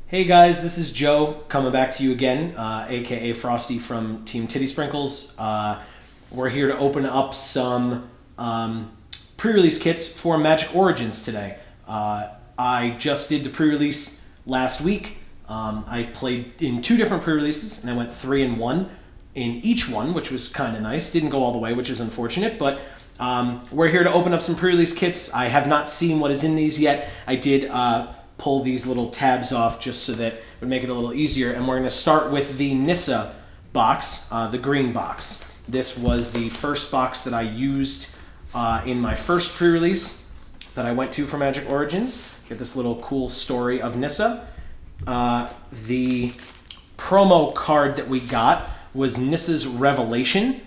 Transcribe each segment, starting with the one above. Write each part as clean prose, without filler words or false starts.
Hey guys, this is Joe coming back to you again, aka Frosty from Team Titty Sprinkles. We're here to open up some pre-release kits for Magic Origins today. I just did the pre-release last week. I played in 2 different pre-releases and I went 3-1 in each one, which was kind of nice. Didn't go all the way, which is unfortunate, but we're here to open up some pre-release kits. I have not seen what is in these yet. I did pull these little tabs off just so that it would make it a little easier. And we're going to start with the Nissa box, the green box. This was the first box that I used in my first pre-release that I went to for Magic Origins. Get this little cool story of Nissa. The promo card that we got was Nissa's Revelation,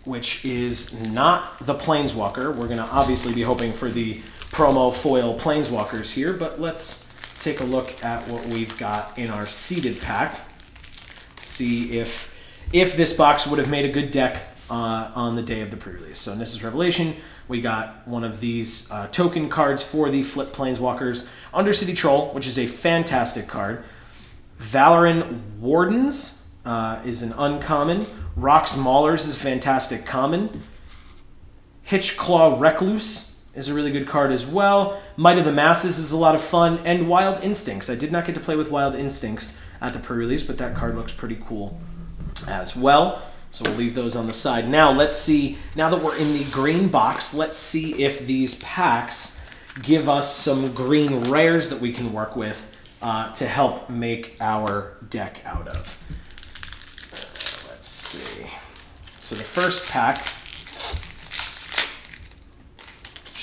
which is not the Planeswalker. We're going to obviously be hoping for the promo foil Planeswalkers here, but let's take a look at what we've got in our seeded pack. See if this box would have made a good deck on the day of the pre-release. So Nissa's Revelation, we got one of these token cards for the flip Planeswalkers. Undercity Troll, which is a fantastic card. Valoran Wardens is an uncommon. Rox Maulers is a fantastic common. Hitchclaw Recluse is a really good card as well. Might of the Masses is a lot of fun. And Wild Instincts. I did not get to play with Wild Instincts at the pre-release, but that card looks pretty cool as well. So we'll leave those on the side. Now let's see, now that we're in the green box, let's see if these packs give us some green rares that we can work with to help make our deck out of. Let's see. So the first pack,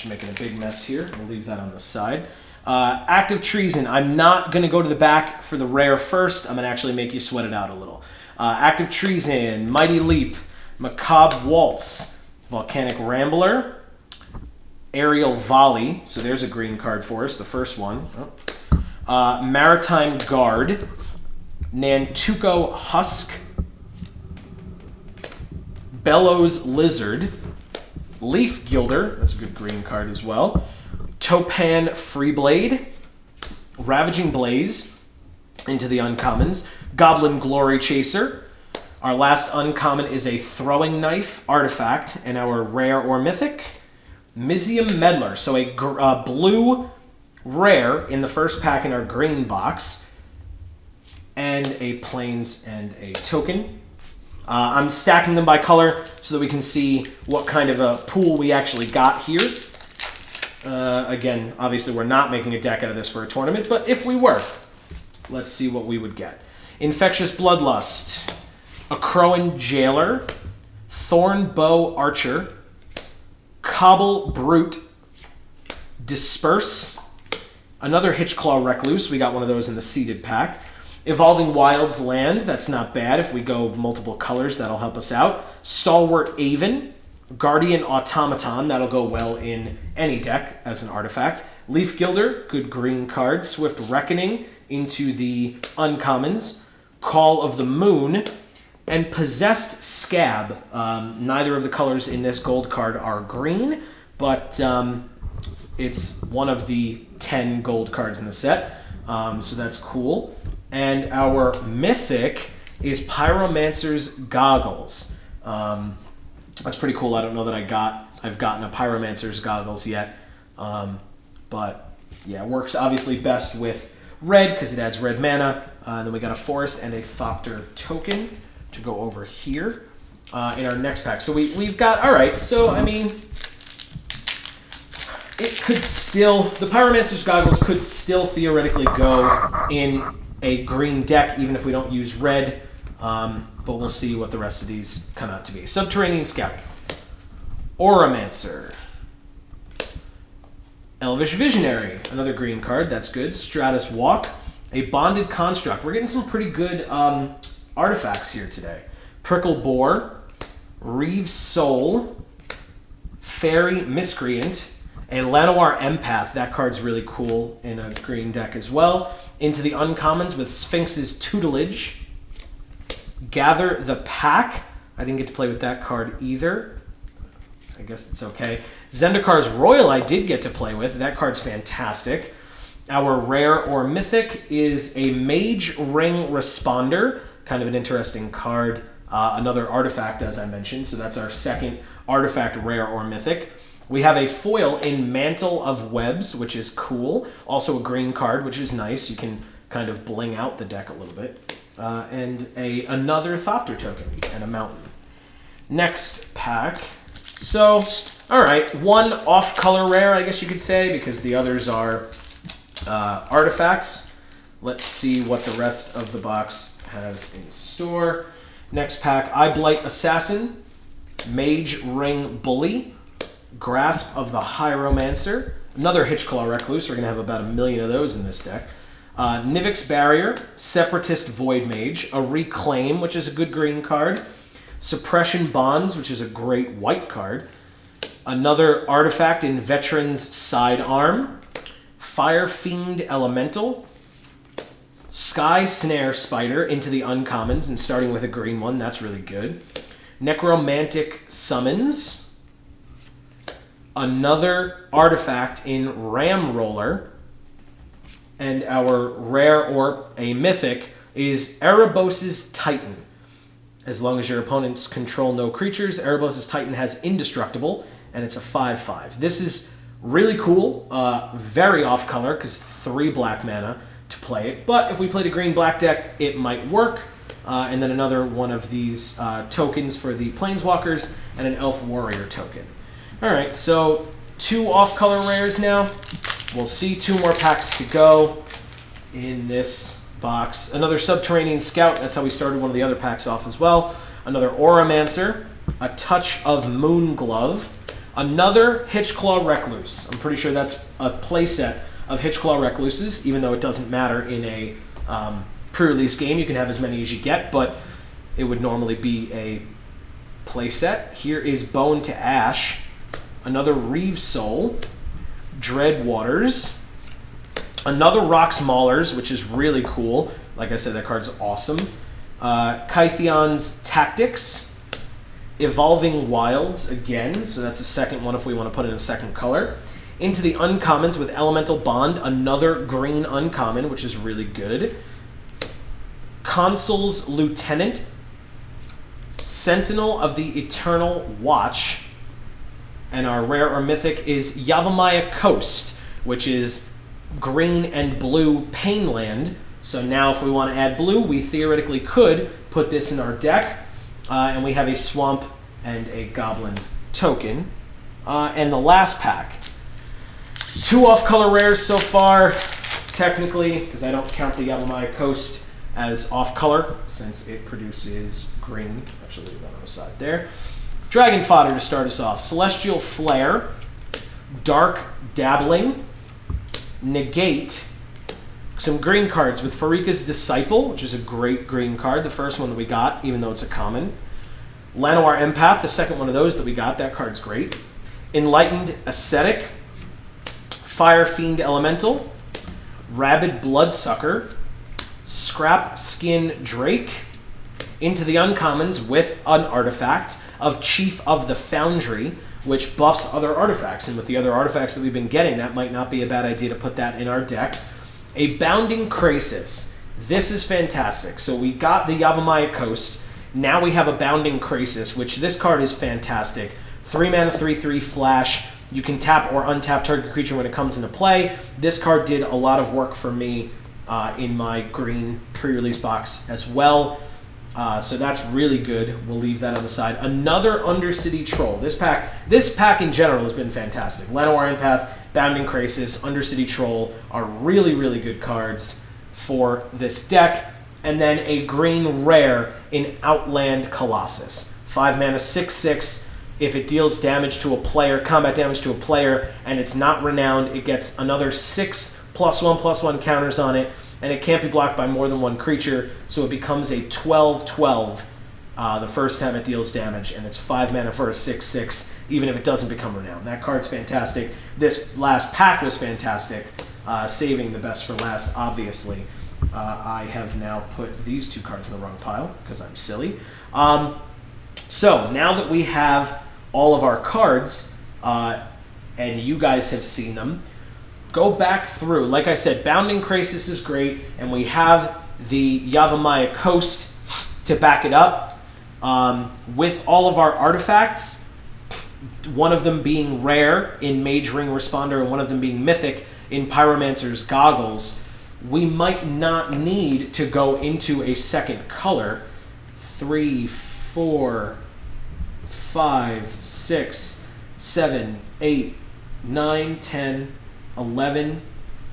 making a big mess here. We'll leave that on the side. Active Treason. I'm not going to go to the back for the rare first. I'm going to actually make you sweat it out a little. Active Treason, Mighty Leap, Macabre Waltz, Volcanic Rambler, Aerial Volley. So there's a green card for us, the first one. Maritime Guard, Nantuko Husk, Bellows Lizard, Leaf Gilder, that's a good green card as well. Topan Freeblade, Ravaging Blaze, into the uncommons. Goblin Glory Chaser. Our last uncommon is a Throwing Knife artifact, and our rare or mythic, Mizium Meddler. So a blue rare in the first pack in our green box, and a plains and a token. I'm stacking them by color so that we can see what kind of a pool we actually got here. Again, obviously we're not making a deck out of this for a tournament, but if we were, let's see what we would get. Infectious Bloodlust, a Crowan Jailer, Thorn Bow Archer, Cobble Brute, Disperse, another Hitchclaw Recluse. We got one of those in the seeded pack. Evolving Wilds Land, that's not bad. If we go multiple colors, that'll help us out. Stalwart Aven, Guardian Automaton, that'll go well in any deck as an artifact. Leaf Gilder, good green card. Swift Reckoning into the uncommons. Call of the Moon, and Possessed Scab. Neither of the colors in this gold card are green, but it's one of the 10 gold cards in the set, so that's cool. And our mythic is Pyromancer's Goggles. That's pretty cool. I don't know that I've gotten a Pyromancer's Goggles yet. But yeah, it works obviously best with red because it adds red mana. Then we got a Forest and a Thopter token to go over here in our next pack. So we've got, all right, so I mean, it could still, the Pyromancer's Goggles could still theoretically go in a green deck, even if we don't use red, but we'll see what the rest of these come out to be. Subterranean Scout, Auramancer, Elvish Visionary, another green card, that's good. Stratus Walk, a Bonded Construct. We're getting some pretty good artifacts here today. Prickle Boar, Reeve's Soul, Fairy Miscreant, a Llanowar Empath. That card's really cool in a green deck as well. Into the uncommons with Sphinx's Tutelage. Gather the Pack. I didn't get to play with that card either. I guess it's okay. Zendikar's Royal I did get to play with. That card's fantastic. Our rare or mythic is a Mage Ring Responder, kind of an interesting card. Another artifact, as I mentioned, so that's our second artifact rare or mythic. We have a foil in Mantle of Webs, which is cool. Also a green card, which is nice. You can kind of bling out the deck a little bit. And another Thopter token and a mountain. Next pack. So, all right, one off-color rare, I guess you could say, because the others are artifacts. Let's see what the rest of the box has in store. Next pack, Eye Blight Assassin, Mage Ring Bully, Grasp of the Hieromancer, another Hitchclaw Recluse. We're going to have about 1 million of those in this deck. Nivix Barrier, Separatist Void Mage, a Reclaim, which is a good green card, Suppression Bonds, which is a great white card, another artifact in Veteran's Sidearm, Fire Fiend Elemental, Sky Snare Spider into the uncommons, and starting with a green one, that's really good. Necromantic Summons, another artifact in Ram Roller, and our rare or a mythic is Erebos' Titan. As long as your opponents control no creatures, Erebos' Titan has Indestructible, and it's a 5/5. This is really cool, very off-color, because 3 black mana to play it. But if we played a green-black deck, it might work. And then another one of these tokens for the Planeswalkers, and an Elf Warrior token. All right, so 2 off-color rares now. We'll see 2 more packs to go in this box. Another Subterranean Scout. That's how we started one of the other packs off as well. Another Auramancer. A Touch of Moonglove. Another Hitchclaw Recluse. I'm pretty sure that's a playset of Hitchclaw Recluses, even though it doesn't matter in a pre-release game. You can have as many as you get, but it would normally be a playset. Here is Bone to Ash. Another Reeve Soul. Dread Waters. Another Rocks Maulers, which is really cool. Like I said, that card's awesome. Kytheon's Tactics. Evolving Wilds again, so that's a second one if we want to put in a second color. Into the uncommons with Elemental Bond, another green uncommon, which is really good. Consul's Lieutenant. Sentinel of the Eternal Watch. And our rare or mythic is Yavimaya Coast, which is green and blue Painland. So now if we want to add blue, we theoretically could put this in our deck. And we have a Swamp and a Goblin token. And the last pack. 2 off-color rares so far, technically, because I don't count the Yavimaya Coast as off-color, since it produces green. Actually, leave that on the side there. Dragon Fodder to start us off. Celestial Flare, Dark Dabbling, Negate, some green cards with Farika's Disciple, which is a great green card, the first one that we got, even though it's a common. Llanowar Empath, the second one of those that we got, that card's great. Enlightened Ascetic, Fire Fiend Elemental, Rabid Bloodsucker, Scrap Skin Drake, into the uncommons with an artifact of Chief of the Foundry, which buffs other artifacts. And with the other artifacts that we've been getting, that might not be a bad idea to put that in our deck. A Bounding Krasis. This is fantastic. So we got the Yavimaya Coast. Now we have a Bounding Krasis, which this card is fantastic. 3 mana, 3/3 flash. You can tap or untap target creature when it comes into play. This card did a lot of work for me in my green pre-release box as well. So that's really good. We'll leave that on the side. Another Undercity Troll. This pack in general has been fantastic. Llanowar Empath, Bounding Krasis, Undercity Troll are really, really good cards for this deck. And then a green rare in Outland Colossus. 5 mana, 6/6. If it deals damage to a player, combat damage to a player, and it's not renowned, it gets another 6+1/+1 counters on it. And it can't be blocked by more than 1 creature, so it becomes a 12/12 the first time it deals damage, and it's 5 mana for a 6/6, even if it doesn't become renowned. That card's fantastic. This last pack was fantastic, saving the best for last, obviously. I have now put these 2 cards in the wrong pile, because I'm silly. So, now that we have all of our cards, and you guys have seen them, go back through. Like I said, Bounding Crisis is great, and we have the Yavimaya Coast to back it up. With all of our artifacts, one of them being rare in Mage Ring Responder and one of them being mythic in Pyromancer's Goggles, we might not need to go into a second color. 3, 4, 5, 6, 7, 8, 9, 10, 11,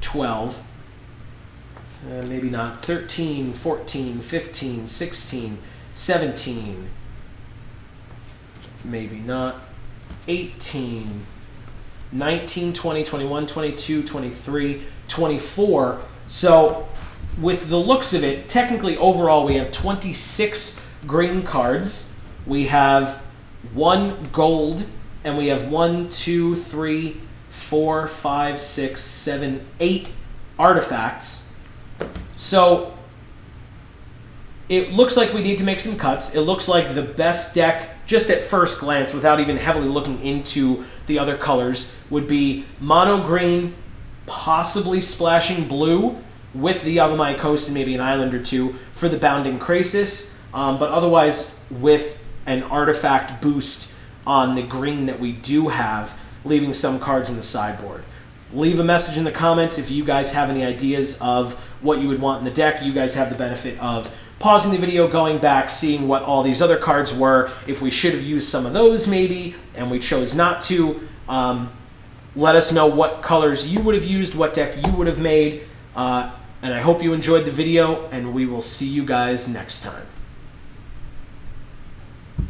12, maybe not, 13, 14, 15, 16, 17, maybe not, 18, 19, 20, 21, 22, 23, 24. So with the looks of it, technically overall we have 26 green cards. We have 1 gold, and we have 1, 2, 3, 4, 5, 6, 7, 8 artifacts. So it looks like we need to make some cuts. It looks like the best deck, just at first glance, without even heavily looking into the other colors, would be mono green, possibly splashing blue with the Yavimaya Coast and maybe an island or two for the Bounding Crisis, but otherwise with an artifact boost on the green that we do have, leaving some cards in the sideboard. Leave a message in the comments if you guys have any ideas of what you would want in the deck. You guys have the benefit of pausing the video, going back, seeing what all these other cards were, if we should have used some of those maybe, and we chose not to. Let us know what colors you would have used, what deck you would have made, and I hope you enjoyed the video, and we will see you guys next time.